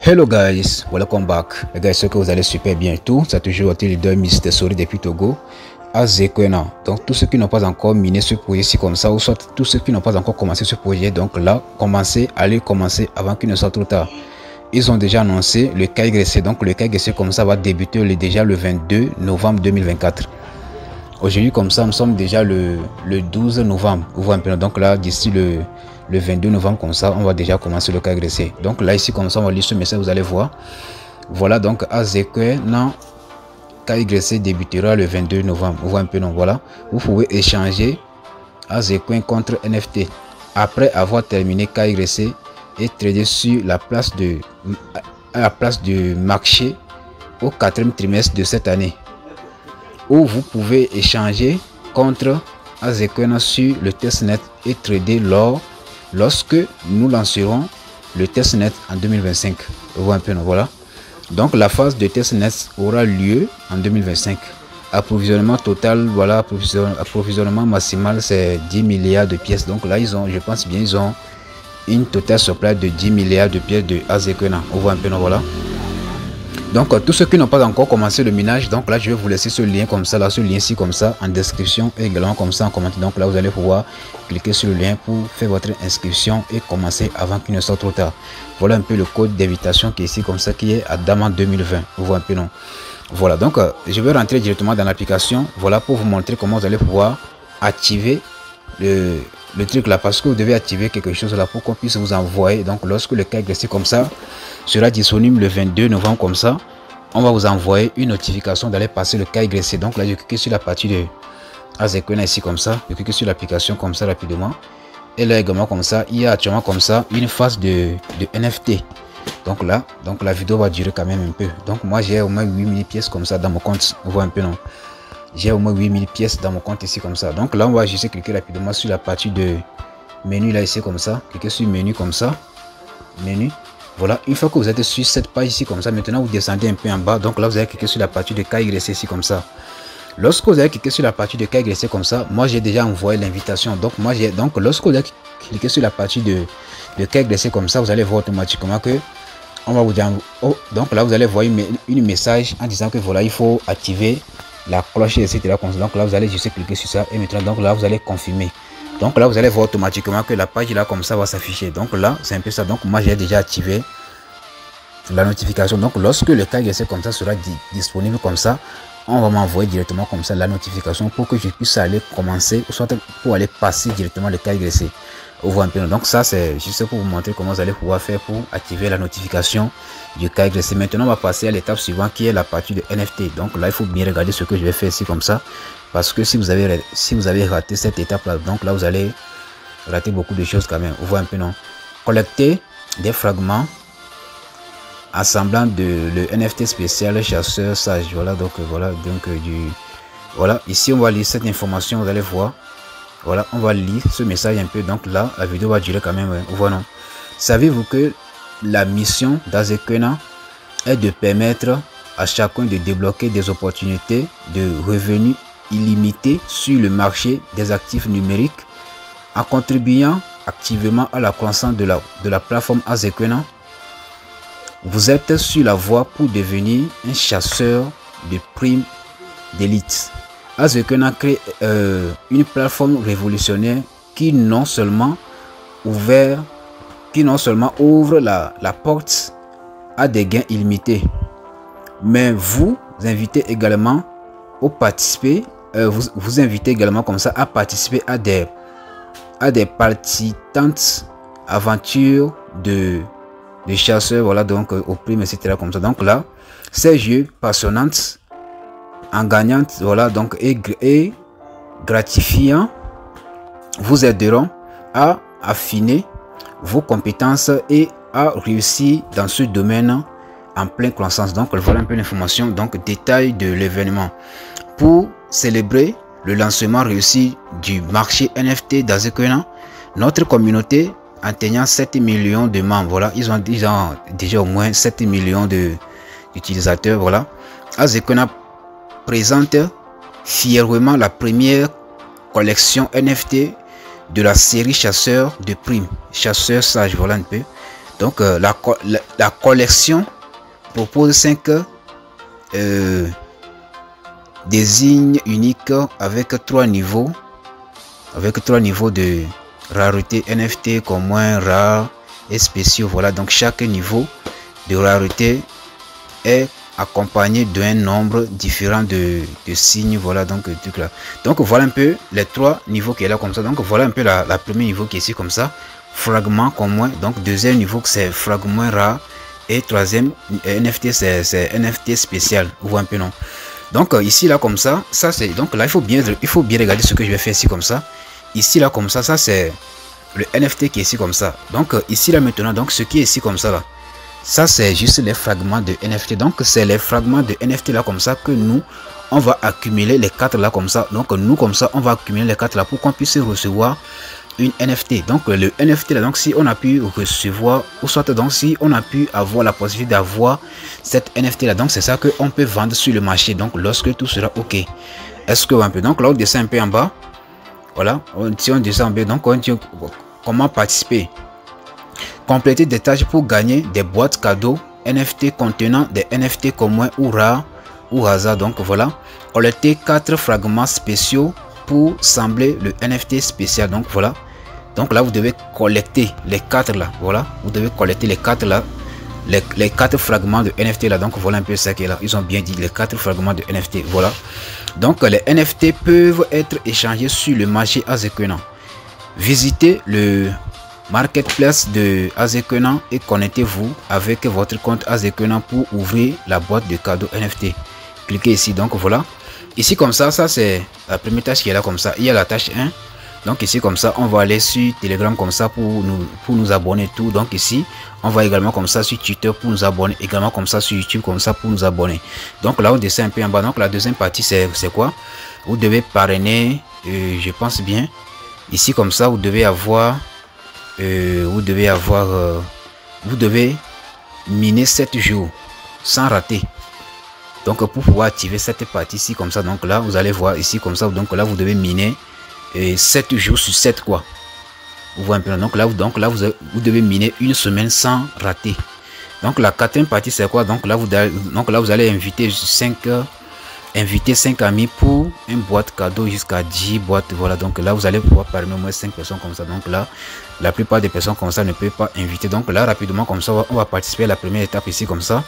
Hello guys, welcome back. Les gars, j'espère que vous allez super bien et tout. Ça a toujours été leader Mr. Sori depuis Togo à Zekwena. Donc tous ceux qui n'ont pas encore miné ce projet-ci comme ça, ou soit tous ceux qui n'ont pas encore commencé ce projet, donc là, allez commencer avant qu'il ne soit trop tard. Ils ont déjà annoncé le KYC, donc le KYC comme ça va débuter déjà le 22 novembre 2024. Aujourd'hui comme ça, nous sommes déjà le 12 novembre. Vous voyez un peu, donc là, d'ici le 22 novembre comme ça, on va déjà commencer le KYC. Donc là, ici comme ça, on va lire ce message, vous allez voir. Voilà, donc Zekwena KYC débutera le 22 novembre. Vous voyez un peu, donc voilà. Vous pouvez échanger Zekwena contre NFT. Après avoir terminé KYC et trader sur la place de marché au 4e trimestre de cette année. Ou vous pouvez échanger contre Zekwena sur le testnet et trader lorsque nous lancerons le testnet en 2025. Vous voyez un peu, voilà. Donc la phase de testnet aura lieu en 2025. Approvisionnement total, voilà, approvisionnement maximal c'est 10 milliards de pièces. Donc là ils ont, je pense bien, ils ont une total supply de 10 milliards de pièces de Zekwena. Vous voyez un peu, voilà. Donc tous ceux qui n'ont pas encore commencé le minage, donc là je vais vous laisser ce lien comme ça, là ce lien ci comme ça en description et également comme ça en commentaire. Donc là vous allez pouvoir cliquer sur le lien pour faire votre inscription et commencer avant qu'il ne soit trop tard. Voilà un peu le code d'invitation qui est ici comme ça, qui est Adama 2020. Vous voyez un peu, non? Voilà, donc je vais rentrer directement dans l'application, voilà, pour vous montrer comment vous allez pouvoir activer le truc là, parce que vous devez activer quelque chose là pour qu'on puisse vous envoyer. Donc lorsque le KYC comme ça sera disponible le 22 novembre comme ça, on va vous envoyer une notification d'aller passer le KYC. Donc là je clique sur la partie de Zekwena ici comme ça, je clique sur l'application comme ça rapidement, et là également comme ça il y a actuellement comme ça une phase de NFT. Donc là, donc la vidéo va durer quand même un peu. Donc moi j'ai au moins 8000 pièces comme ça dans mon compte. Vous voyez un peu, non? J'ai au moins 8000 pièces dans mon compte ici comme ça. Donc là on va juste cliquer rapidement sur la partie de menu là ici comme ça. Cliquez sur menu comme ça. Menu. Voilà, une fois que vous êtes sur cette page ici comme ça, maintenant vous descendez un peu en bas. Donc là vous allez cliquer sur la partie de KYC ici comme ça. Lorsque vous allez cliquer sur la partie de KYC comme ça, moi j'ai déjà envoyé l'invitation. Donc moi j'ai, donc lorsque vous allez cliquer sur la partie de KYC comme ça, vous allez voir automatiquement que on va vous dire, oh, donc là vous allez voir une message en disant que voilà, il faut activer la cloche, etc. Donc là vous allez juste cliquer sur ça et maintenant donc là vous allez confirmer. Donc là vous allez voir automatiquement que la page là comme ça va s'afficher. Donc là c'est un peu ça. Donc moi j'ai déjà activé la notification. Donc lorsque le KYC comme ça sera disponible comme ça, on va m'envoyer directement comme ça la notification pour que je puisse aller commencer, ou soit pour aller passer directement le KYC. Vous voyez un peu. Donc ça c'est juste pour vous montrer comment vous allez pouvoir faire pour activer la notification du KYC. Maintenant on va passer à l'étape suivante qui est la partie de NFT. Donc là il faut bien regarder ce que je vais faire ici comme ça, parce que si vous avez raté cette étape là, donc là vous allez rater beaucoup de choses quand même. Vous voyez un peu, non? Collecter des fragments assemblant le NFT spécial chasseur sage. Voilà, donc voilà, donc voilà, ici on va lire cette information, vous allez voir. Voilà, on va lire ce message un peu. Donc là la vidéo va durer quand même, ouais. Voilà. Savez-vous que la mission d'Zekwena est de permettre à chacun de débloquer des opportunités de revenus illimités sur le marché des actifs numériques en contribuant activement à la croissance de la plateforme Zekwena? Vous êtes sur la voie pour devenir un chasseur de primes d'élite. Zekwena crée une plateforme révolutionnaire qui non seulement ouvre la porte à des gains illimités, mais vous invitez également vous invitez également comme ça à participer à des palpitantes aventures de chasseurs, voilà, donc aux primes, etc. comme ça. Donc là ces jeux passionnants en gagnante, voilà, donc et gratifiant vous aideront à affiner vos compétences et à réussir dans ce domaine en pleine croissance. Donc voilà un peu l'information, donc détail de l'événement. Pour célébrer le lancement réussi du marché NFT d'Zekwena, notre communauté atteignant 7 millions de membres, voilà, ils ont déjà au moins 7 millions d'utilisateurs, voilà. Zekwena présente fièrement la première collection NFT de la série chasseur de primes, chasseur sage, voilà un peu. Donc la collection propose 5 désignes uniques avec 3 niveaux de rareté NFT, commun, rare et spéciaux. Voilà, donc chaque niveau de rareté est accompagné d'un nombre différent de signes. Voilà, donc truc là. Donc voilà un peu les 3 niveaux qui est là comme ça. Donc voilà un peu la premier niveau qui est ici comme ça, fragment commun. Donc deuxième niveau c'est fragment rare, et troisième NFT c'est NFT spécial. Vous voyez un peu, non? Donc ici là comme ça, c'est donc là il faut bien regarder ce que je vais faire ici comme ça. Ici là comme ça c'est le NFT qui est ici comme ça. Donc ici là maintenant, donc ce qui est ici comme ça là, ça c'est juste les fragments de NFT. Donc c'est les fragments de NFT là comme ça que nous on va accumuler les 4 là comme ça. Donc nous comme ça on va accumuler les 4 là pour qu'on puisse recevoir une NFT. Donc le NFT là, donc si on a pu recevoir, ou soit donc si on a pu avoir la possibilité d'avoir cette NFT là, donc c'est ça que on peut vendre sur le marché. Donc lorsque tout sera ok, est-ce que un peu, donc là on descend un peu en bas. Voilà, si on descend en bas, donc on dit comment participer. Compléter des tâches pour gagner des boîtes cadeaux NFT contenant des NFT communs ou rares ou hasard. Donc voilà, collecter 4 fragments spéciaux pour sembler le NFT spécial. Donc voilà, donc là vous devez collecter les 4 là. Voilà, vous devez collecter les 4 là, les 4 fragments de NFT là. Donc voilà un peu ça qui est là, ils ont bien dit les 4 fragments de NFT. Voilà, donc les NFT peuvent être échangés sur le marché Azequena. Visitez le marketplace de Azequena et connectez-vous avec votre compte Azequena pour ouvrir la boîte de cadeaux NFT. Cliquez ici. Donc voilà, ici comme ça c'est la première tâche qui est là comme ça. Il y a la tâche 1. Donc ici comme ça on va aller sur Telegram comme ça pour nous abonner tout. Donc ici on va également comme ça sur Twitter pour nous abonner, également comme ça sur YouTube comme ça pour nous abonner. Donc là on descend un peu en bas. Donc la deuxième partie c'est quoi? Vous devez parrainer, je pense bien. Ici comme ça vous devez avoir vous devez miner 7 jours sans rater. Donc pour pouvoir activer cette partie ici comme ça, donc là vous allez voir ici comme ça, donc là vous devez miner 7 jours sur 7 quoi. Vous voyez un peu, donc là vous devez miner une semaine sans rater. Donc la quatrième partie c'est quoi? Donc là vous allez inviter 5 amis pour une boîte cadeau jusqu'à 10 boîtes. Voilà, donc là vous allez pouvoir parmi au moins 5 personnes comme ça. Donc là la plupart des personnes comme ça ne peuvent pas inviter. Donc là rapidement comme ça on va participer à la première étape ici comme ça.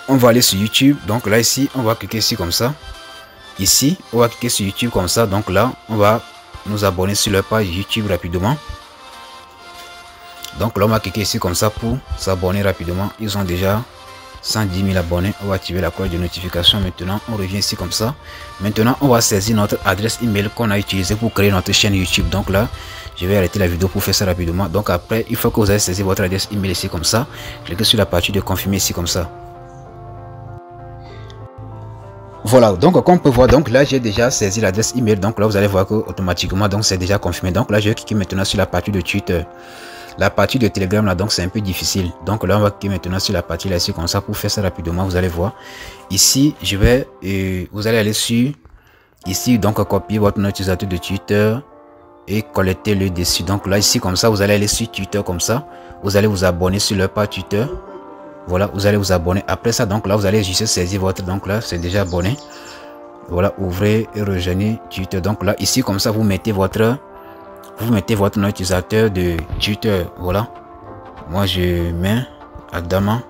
On va aller sur YouTube. Donc là ici on va cliquer ici comme ça. Ici on va cliquer sur YouTube comme ça. Donc là on va nous abonner sur leur page YouTube rapidement. Donc là on va cliquer ici comme ça pour s'abonner rapidement. Ils ont déjà 110 000 abonnés. On va activer la cloche de notification. Maintenant on revient ici comme ça. Maintenant on va saisir notre adresse email qu'on a utilisé pour créer notre chaîne YouTube. Donc là je vais arrêter la vidéo pour faire ça rapidement. Donc après il faut que vous ayez saisi votre adresse email ici comme ça. Cliquez sur la partie de confirmer ici comme ça. Voilà, donc comme on peut voir, donc là j'ai déjà saisi l'adresse email. Donc là vous allez voir que automatiquement donc c'est déjà confirmé. Donc là je vais cliquer maintenant sur la partie de Twitter. La partie de Telegram là, donc c'est un peu difficile. Donc là on va cliquer maintenant sur la partie là ici comme ça pour faire ça rapidement. Vous allez voir ici, je vais vous allez aller sur ici, donc copier votre nom utilisateur de Twitter et collecter le dessus. Donc là ici comme ça vous allez aller sur Twitter comme ça. Vous allez vous abonner sur leur page Twitter. Voilà, vous allez vous abonner. Après ça, donc là vous allez juste saisir votre, donc là c'est déjà abonné. Voilà, ouvrez et rejoignez Twitter. Donc là ici comme ça vous mettez votre nom utilisateur de Twitter. Voilà, moi je mets Adama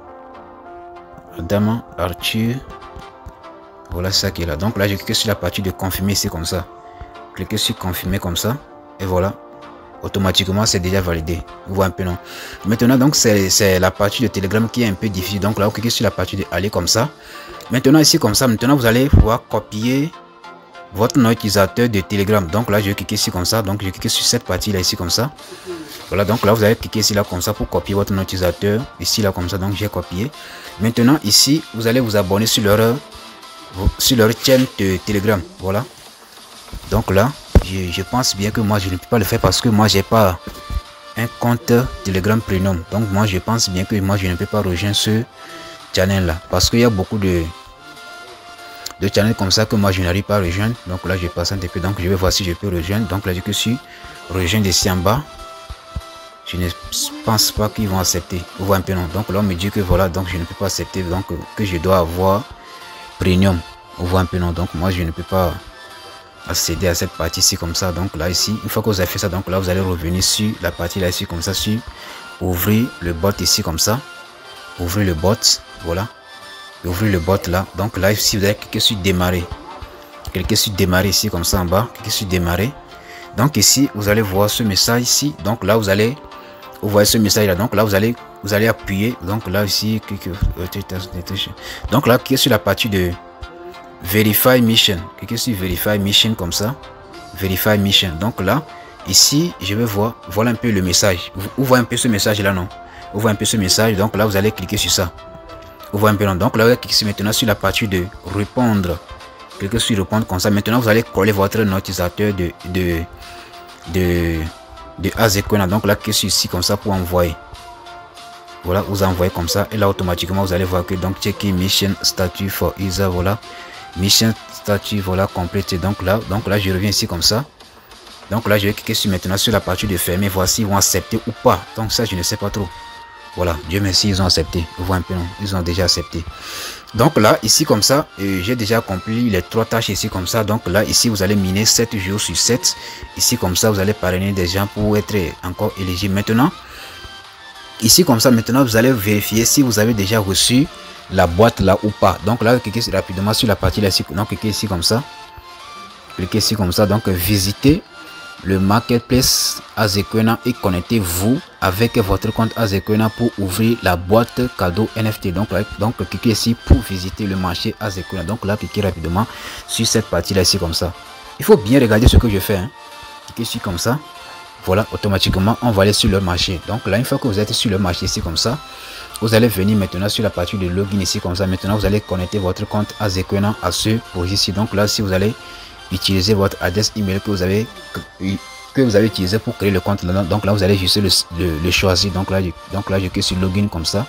Arthur. Voilà ça qui est là. Donc là je clique sur la partie de confirmer ici comme ça. Cliquez sur confirmer comme ça et voilà, automatiquement c'est déjà validé. Vous voyez un peu, non? Maintenant donc c'est la partie de Telegram qui est un peu difficile. Donc là vous cliquez sur la partie de aller comme ça. Maintenant ici comme ça, maintenant vous allez pouvoir copier votre nom utilisateur de Telegram. Donc là je vais cliquer ici comme ça. Donc je clique sur cette partie là ici comme ça. Voilà, donc là vous allez cliquer ici là comme ça pour copier votre nom utilisateur ici là comme ça. Donc j'ai copié. Maintenant ici vous allez vous abonner sur leur chaîne de Telegram. Voilà, donc là je pense bien que moi je ne peux pas le faire parce que moi j'ai pas un compte Telegram Premium. Donc moi je pense bien que moi je ne peux pas rejoindre ce channel là parce qu'il y a beaucoup de channels comme ça que moi je n'arrive pas à rejoindre. Donc là je passe un peu, donc je vais voir si je peux rejoindre. Donc là je suis rejoindre ici en bas. je ne pense pas qu'ils vont accepter. Vous voyez un peu, non? Donc là on me dit que voilà, donc je ne peux pas accepter, donc que je dois avoir premium. Vous voyez un peu, non? Donc moi je ne peux pas accéder à cette partie ici comme ça. Donc là ici, une fois que vous avez fait ça, donc là vous allez revenir sur la partie là ici comme ça, sur ouvrir le bot ici comme ça, ouvrir le bot, voilà, ouvrir le bot là. Donc là ici vous allez cliquer sur démarrer, cliquez sur démarrer ici comme ça en bas, cliquez sur démarrer. Donc ici vous allez voir ce message ici. Donc là vous allez, vous voyez ce message là, donc là vous allez appuyer. Donc là ici donc là cliquez sur la partie de Verify Mission, cliquez sur Verify Mission comme ça, Verify Mission. Donc là ici je vais voir, voilà un peu le message. Vous voyez un peu ce message là, non? Vous voyez un peu ce message. Donc là vous allez cliquer sur ça, vous voyez un peu, non? Donc là vous allez cliquer maintenant sur la partie de répondre, cliquez sur répondre comme ça. Maintenant vous allez coller votre nom utilisateur de Azequena. Donc là cliquez sur ici comme ça pour envoyer. Voilà, vous envoyez comme ça et là automatiquement vous allez voir que donc check mission statut for user, voilà, mission statut, voilà, complété. Donc là je reviens ici comme ça. Donc là je vais cliquer sur maintenant sur la partie de fermer, voici ils vont accepter ou pas. Donc ça je ne sais pas trop. Voilà, Dieu merci, ils ont accepté. Vous voyez un peu, non? Ils ont déjà accepté. Donc là ici comme ça, j'ai déjà accompli les 3 tâches ici comme ça. Donc là ici vous allez miner 7 jours sur 7. Ici comme ça vous allez parrainer des gens pour être encore éligible. Maintenant ici comme ça, maintenant vous allez vérifier si vous avez déjà reçu la boîte là ou pas. Donc là cliquez rapidement sur la partie là ici. Donc cliquez ici comme ça, cliquez ici comme ça. Donc visitez le marketplace Azequena et connectez-vous avec votre compte Azequena pour ouvrir la boîte cadeau NFT. Donc cliquez ici pour visiter le marché Azequena. Donc là cliquez rapidement sur cette partie là ici comme ça. Il faut bien regarder ce que je fais, hein. Cliquez ici comme ça. Voilà, automatiquement on va aller sur le marché. Donc là une fois que vous êtes sur le marché ici comme ça, vous allez venir maintenant sur la partie de login ici comme ça. Maintenant vous allez connecter votre compte Azequena à ce projet ici. Donc là si vous allez utiliser votre adresse email que vous avez utilisé pour créer le compte là, donc là vous allez juste le choisir. Donc là je clique sur login comme ça.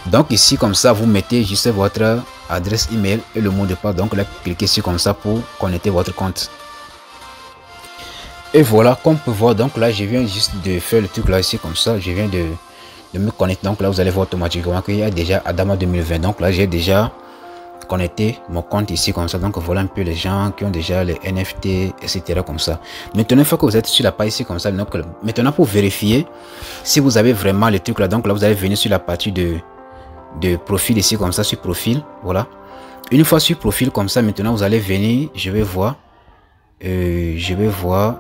Donc ici comme ça vous mettez juste votre adresse email et le mot de passe. Donc là cliquez ici comme ça pour connecter votre compte. Et voilà, comme on peut voir, donc là je viens juste de faire le truc là ici comme ça, je viens de me connecter. Donc là vous allez voir automatiquement qu'il y a déjà Adama 2020. Donc là j'ai déjà connecté mon compte ici comme ça. Donc voilà un peu les gens qui ont déjà les NFT, etc. comme ça. Maintenant une fois que vous êtes sur la page ici comme ça, donc maintenant pour vérifier si vous avez vraiment les trucs là, donc là vous allez venir sur la partie de profil ici comme ça, sur profil. Voilà, une fois sur profil comme ça, maintenant vous allez venir, je vais voir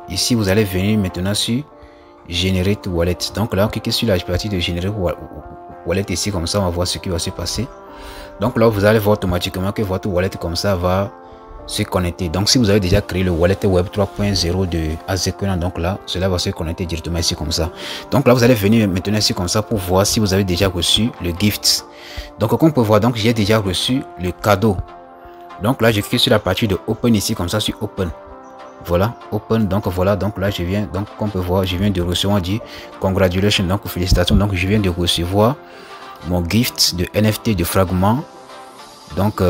ici, vous allez venir maintenant sur Generate Wallet. Donc là, cliquez sur la partie de Generate Wallet ici, comme ça, on va voir ce qui va se passer. Donc là, vous allez voir automatiquement que votre wallet comme ça va se connecter. Donc si vous avez déjà créé le wallet web 3.0 de Azequena, donc là, cela va se connecter directement ici comme ça. Donc là, vous allez venir maintenant ici comme ça pour voir si vous avez déjà reçu le gift. Donc comme on peut voir, donc j'ai déjà reçu le cadeau. Donc là, je clique sur la partie de Open ici, comme ça, sur Open. Voilà, Open. Donc voilà, donc là je viens, donc comme on peut voir, je viens de recevoir, on dit congratulations, donc félicitations. Donc je viens de recevoir mon gift de NFT de fragments, donc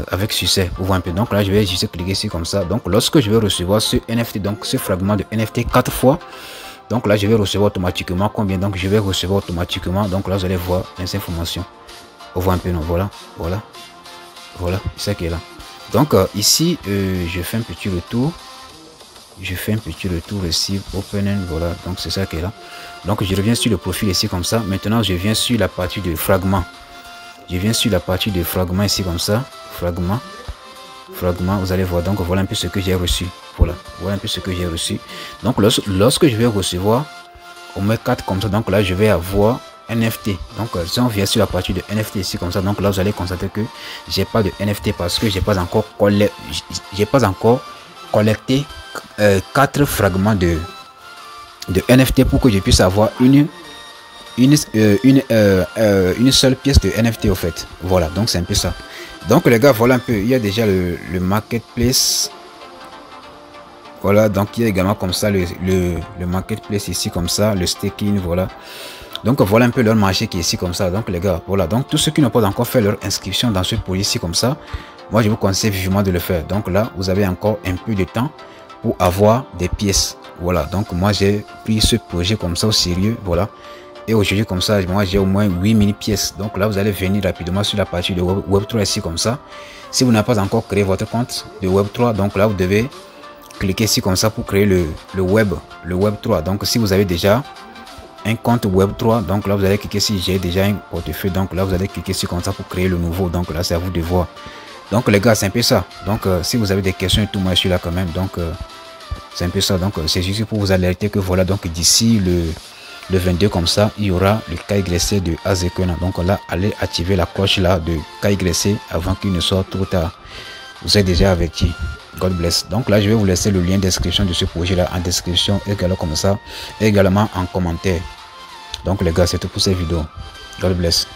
avec succès. Vous voyez un peu. Donc là je vais juste cliquer ici comme ça. Donc lorsque je vais recevoir ce NFT, donc ce fragment de NFT 4 fois, donc là je vais recevoir automatiquement combien. Donc je vais recevoir automatiquement, donc là vous allez voir les informations. Vous voyez un peu, non? Voilà, c'est ça qui est là. Donc ici je fais un petit retour. Ici, open, voilà, donc c'est ça qui est là. Donc je reviens sur le profil ici comme ça. Maintenant je viens sur la partie de fragment. Ici comme ça, fragment, vous allez voir. Donc voilà un peu ce que j'ai reçu. Voilà un peu ce que j'ai reçu. Donc lorsque je vais recevoir au moins 4 comme ça, donc là je vais avoir NFT. Donc si on vient sur la partie de NFT ici comme ça, donc là vous allez constater que j'ai pas de NFT parce que j'ai pas encore collecté 4 fragments de NFT pour que je puisse avoir une seule pièce de NFT au fait. Voilà, donc c'est un peu ça. Donc les gars, voilà un peu, il y a déjà le marketplace. Voilà, donc il y a également comme ça le marketplace ici comme ça, le staking, voilà. Donc voilà un peu leur marché qui est ici comme ça. Donc les gars, voilà, donc tous ceux qui n'ont pas encore fait leur inscription dans ce projet ici comme ça, moi je vous conseille vivement de le faire. Donc là vous avez encore un peu de temps pour avoir des pièces. Voilà, donc moi j'ai pris ce projet comme ça au sérieux, voilà. Et aujourd'hui comme ça, moi j'ai au moins 8000 pièces. Donc là vous allez venir rapidement sur la partie de Web3 ici comme ça. Si vous n'avez pas encore créé votre compte de Web3, donc là vous devez cliquer ici comme ça pour créer le Web3. Donc si vous avez déjà un compte Web3, donc là vous allez cliquer si j'ai déjà un portefeuille, donc là vous allez cliquer ici comme ça pour créer le nouveau. Donc là c'est à vous de voir. Donc les gars, c'est un peu ça. Donc si vous avez des questions et tout, moi je suis là quand même. Donc c'est un peu ça. Donc c'est juste pour vous alerter que voilà, donc d'ici le 22 comme ça, il y aura le KYC de Azekona. Donc là, allez activer la cloche là de KYC avant qu'il ne soit trop tard. Vous êtes déjà averti. God bless. Donc là, je vais vous laisser le lien d'inscription de ce projet là en description, également comme ça, et également en commentaire. Donc les gars, c'est tout pour cette vidéo. God bless.